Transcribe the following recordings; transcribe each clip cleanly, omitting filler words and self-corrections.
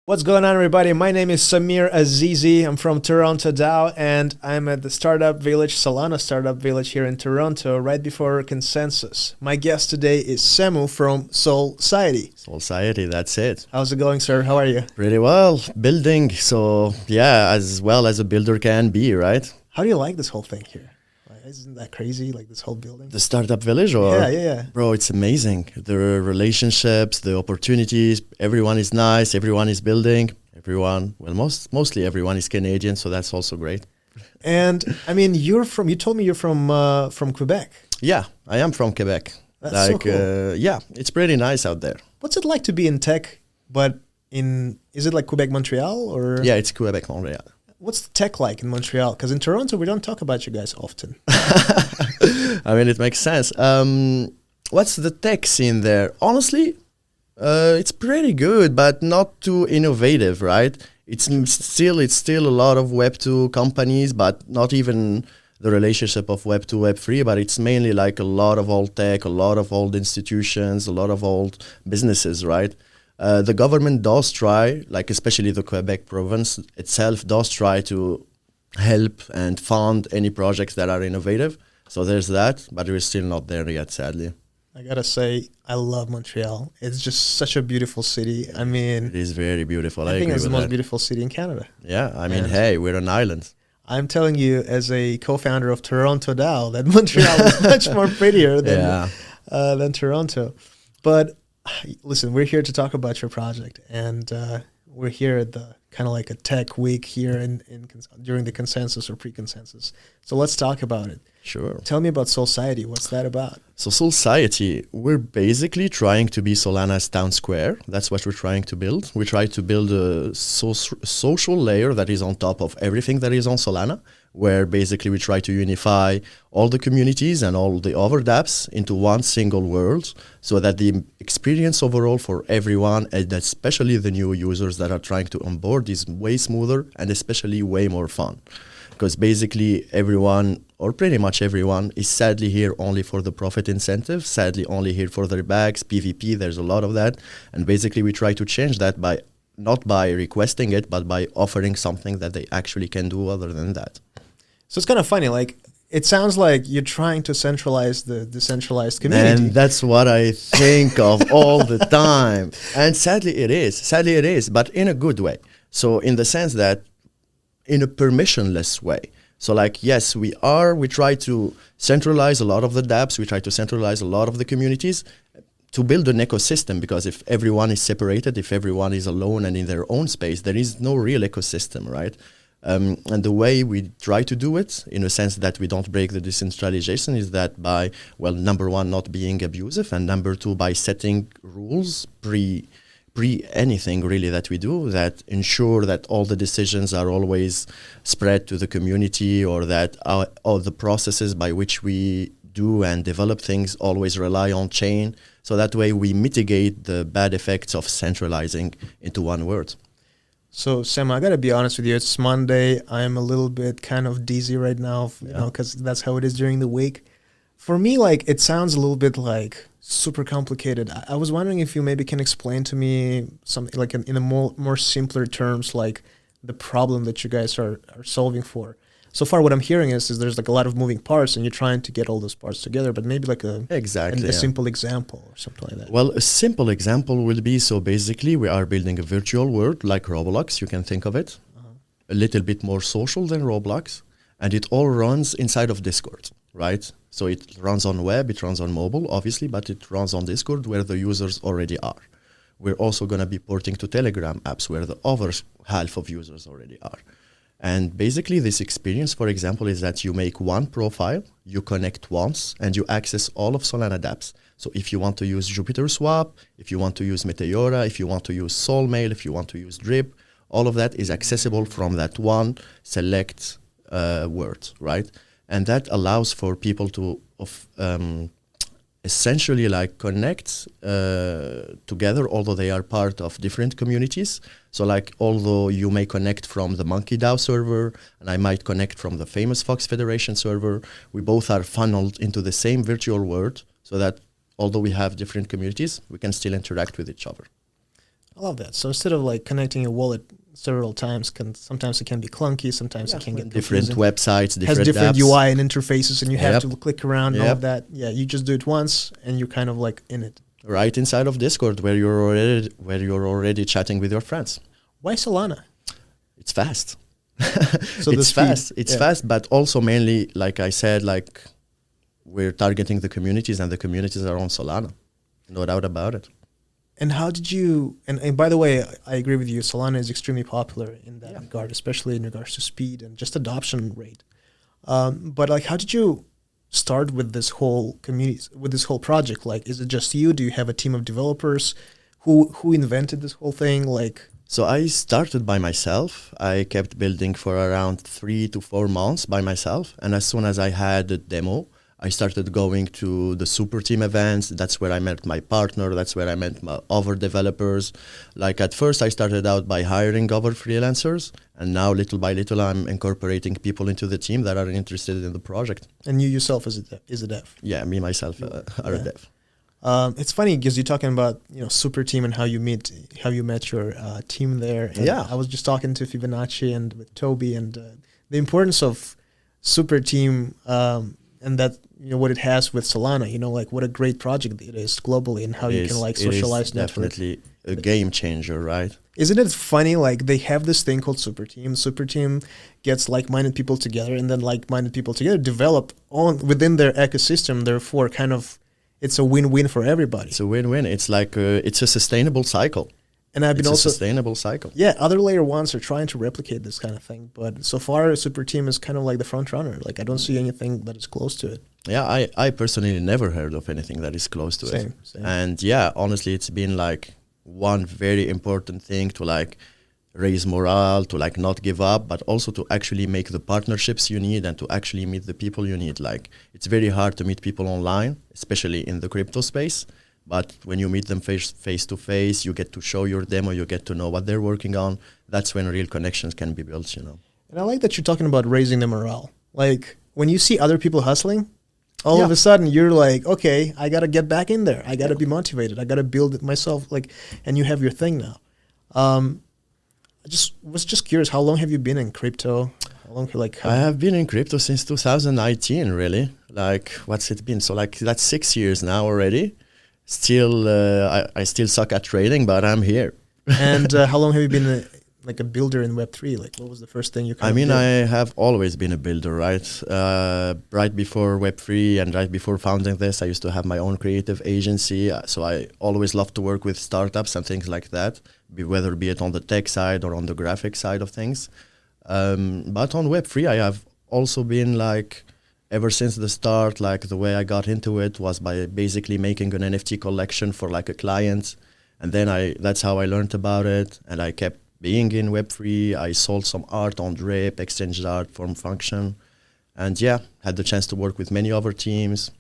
What's going on, everybody? My name is Samir Azizi. I'm from Toronto DAO, and I'm at the startup village, Solana startup village here in Toronto, right before Consensus. My guest today is Semo from Solciety. Solciety, that's it. How's it going, sir? How are you? Pretty well. Building, so yeah, as well as a builder can be, right? How do you like this whole thing here? Isn't that crazy, like this whole building? The startup village, or? Yeah. Bro, it's amazing. The relationships, the opportunities, everyone is nice, everyone is building. Everyone, well, mostly everyone is Canadian, so that's also great. And I mean, you told me you're from Quebec. Yeah, I am from Quebec. That's so cool. Yeah, it's pretty nice out there. What's it like to be in tech, but is it like Quebec, Montreal, or? Yeah, it's Quebec, Montreal. What's the tech like in Montreal? Because in Toronto, we don't talk about you guys often. I mean, it makes sense. What's the tech scene there? Honestly, it's pretty good, but not too innovative, right? It's still a lot of Web2 companies, but not even the relationship of Web2, Web3, but it's mainly like a lot of old tech, a lot of old institutions, a lot of old businesses, right? The government does try, like especially the Quebec province itself does try to help and fund any projects that are innovative. So there's that, but we're still not there yet, sadly. I gotta say, I love Montreal. It's just such a beautiful city. I mean, it is very beautiful. I think it's the most that. beautiful city in Canada. Yeah, I mean, hey, we're an island. I'm telling you, as a co-founder of Toronto DAO, that Montreal is much more prettier than Toronto. But listen, we're here to talk about your project, and we're here at the kind of like a tech week here during the consensus or pre-consensus. So let's talk about it. Sure. Tell me about Solciety. What's that about? So Solciety, we're basically trying to be Solana's town square. That's what we're trying to build. We try to build a social layer that is on top of everything that is on Solana, where basically we try to unify all the communities and all the other dApps into one single world, so that the experience overall for everyone, and especially the new users that are trying to onboard, is way smoother and especially way more fun. Because basically everyone, or pretty much everyone, is sadly here only for the profit incentive, sadly only here for their bags, PvP, there's a lot of that. And basically we try to change that by not by requesting it, but by offering something that they actually can do other than that. So it's kind of funny, like, it sounds like you're trying to centralize the decentralized community. And that's what I think of all the time. And sadly it is, but in a good way. So in the sense that in a permissionless way. So like, yes, we try to centralize a lot of the dApps, we try to centralize a lot of the communities to build an ecosystem, because if everyone is separated, if everyone is alone and in their own space, there is no real ecosystem, right? And the way we try to do it, in a sense that we don't break the decentralization, is that by, well, number one, not being abusive, and number two, by setting rules pre anything really that we do that ensure that all the decisions are always spread to the community, or that all the processes by which we do and develop things always rely on chain. So that way we mitigate the bad effects of centralizing into one word. So Sam, I gotta be honest with you, it's Monday. I'm a little bit kind of dizzy right now, because that's how it is during the week. For me, like, it sounds a little bit like super complicated. I was wondering if you maybe can explain to me something like in a more simpler terms, like the problem that you guys are solving for. So far, what I'm hearing is there's like a lot of moving parts, and you're trying to get all those parts together. But maybe like a simple example or something like that. Well, a simple example will be, so basically we are building a virtual world like Roblox. You can think of it a little bit more social than Roblox, and it all runs inside of Discord, right? So it runs on web, it runs on mobile, obviously, but it runs on Discord where the users already are. We're also going to be porting to Telegram apps where the other half of users already are. And basically this experience, for example, is that you make one profile, you connect once, and you access all of Solana dApps. So if you want to use Jupiter Swap, if you want to use Meteora, if you want to use Soulmail, if you want to use Drip, all of that is accessible from that one select word, right? And that allows for people to essentially like connect together, although they are part of different communities. So like, although you may connect from the Monkey DAO server, and I might connect from the famous Fox Federation server, we both are funneled into the same virtual world, so that although we have different communities, we can still interact with each other. I love that. So instead of like connecting your wallet several times, sometimes it can be clunky, sometimes it can get different confusing. websites, different Has different apps. UI and interfaces, and you have Yep. to click around and all Yep. of that. Yeah, you just do it once, and you're kind of like in it. Right inside of Discord, where you're already chatting with your friends. Why Solana? It's fast. So the it's speed, fast. It's yeah. fast, but also mainly, like I said, like we're targeting the communities, and the communities are on Solana. No doubt about it. And how did you? And by the way, I agree with you. Solana is extremely popular in that regard, especially in regards to speed and just adoption rate. But like, how did you start with this whole community, with this whole project? Like, is it just you? Do you have a team of developers? Who invented this whole thing? Like, So I started by myself. I kept building for around 3 to 4 months by myself. And as soon as I had a demo, I started going to the Superteam events. That's where I met my partner. That's where I met my other developers. Like at first, I started out by hiring other freelancers. And now little by little, I'm incorporating people into the team that are interested in the project. and you yourself is a dev. Yeah, me, myself, are a dev. It's funny because you're talking about Superteam and how you met your team there. And Yeah. I was just talking to Fibonacci and with Toby and the importance of Superteam and that what it has with Solana. Like what a great project it is globally and how you can like socialize It is network. definitely a game changer, right? Isn't it funny? Like they have this thing called Superteam. Superteam gets like-minded people together, and then like-minded people together develop within their ecosystem. Therefore, kind of. It's a win-win for everybody. It's a win-win. It's like it's a sustainable cycle. And I've been It's also a sustainable cycle. yeah, other layer ones are trying to replicate this kind of thing, but so far Superteam is kind of like the front runner. Like I don't see anything that is close to it. Yeah, I personally never heard of anything that is close to it. Same. And yeah, honestly, it's been like one very important thing to like raise morale, to like not give up, but also to actually make the partnerships you need and to actually meet the people you need. Like it's very hard to meet people online, especially in the crypto space. But when you meet them face to face, you get to show your demo, you get to know what they're working on. That's when real connections can be built, And I like that you're talking about raising the morale. Like when you see other people hustling, all Yeah. of a sudden you're like, okay, I got to get back in there. I got to be motivated. I got to build it myself. Like, and you have your thing now. I was just curious, how long have you been in crypto? How long, I have been in crypto since 2019, really. Like, what's it been? So like that's 6 years now already. Still, I still suck at trading, but I'm here. And how long have you been like a builder in Web3? Like, what was the first thing you kind I of mean, did? I have always been a builder, right? Right before Web3 and right before founding this, I used to have my own creative agency. So I always loved to work with startups and things like that, whether be it on the tech side or on the graphic side of things. But on Web3, I have also been like, ever since the start, like the way I got into it was by basically making an NFT collection for like a client. And then that's how I learned about it. And I kept being in Web3. I sold some art on Drip, exchanged art, form function. And yeah, had the chance to work with many other teams.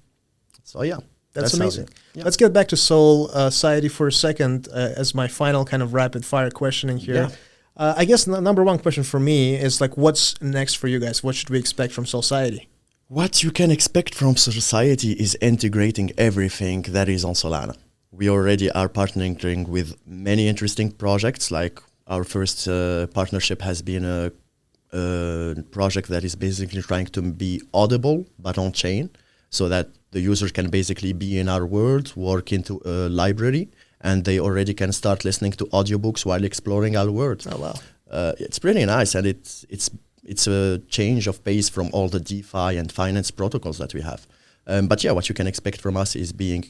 So yeah. That's amazing. Yeah. Let's get back to Solciety for a second as my final kind of rapid fire questioning here. Yeah. I guess number one question for me is like, what's next for you guys? What should we expect from Solciety? What you can expect from Solciety is integrating everything that is on Solana. We already are partnering with many interesting projects. Like our first partnership has been a project that is basically trying to be audible but on chain, so that the user can basically be in our world, work into a library, and they already can start listening to audiobooks while exploring our world. Oh, wow. It's pretty nice, and it's a change of pace from all the DeFi and finance protocols that we have. But yeah, what you can expect from us is being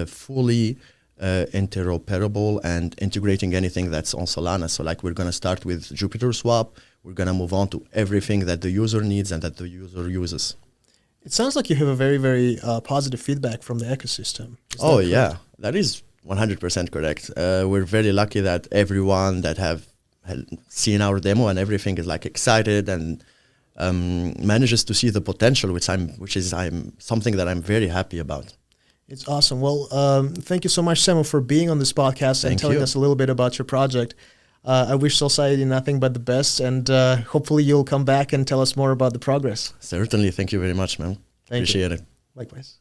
fully interoperable and integrating anything that's on Solana. So like we're going to start with Jupiter Swap. We're going to move on to everything that the user needs and that the user uses. It sounds like you have a very, very positive feedback from the ecosystem. Oh, yeah, that is 100% correct. We're very lucky that everyone that have seen our demo and everything is like excited and manages to see the potential, which is something that I'm very happy about. It's awesome. Well, thank you so much, Semo, for being on this podcast and telling us a little bit about your project. I wish Solciety nothing but the best, and hopefully you'll come back and tell us more about the progress. Certainly. Thank you very much, man. Thank you. Appreciate it. Likewise.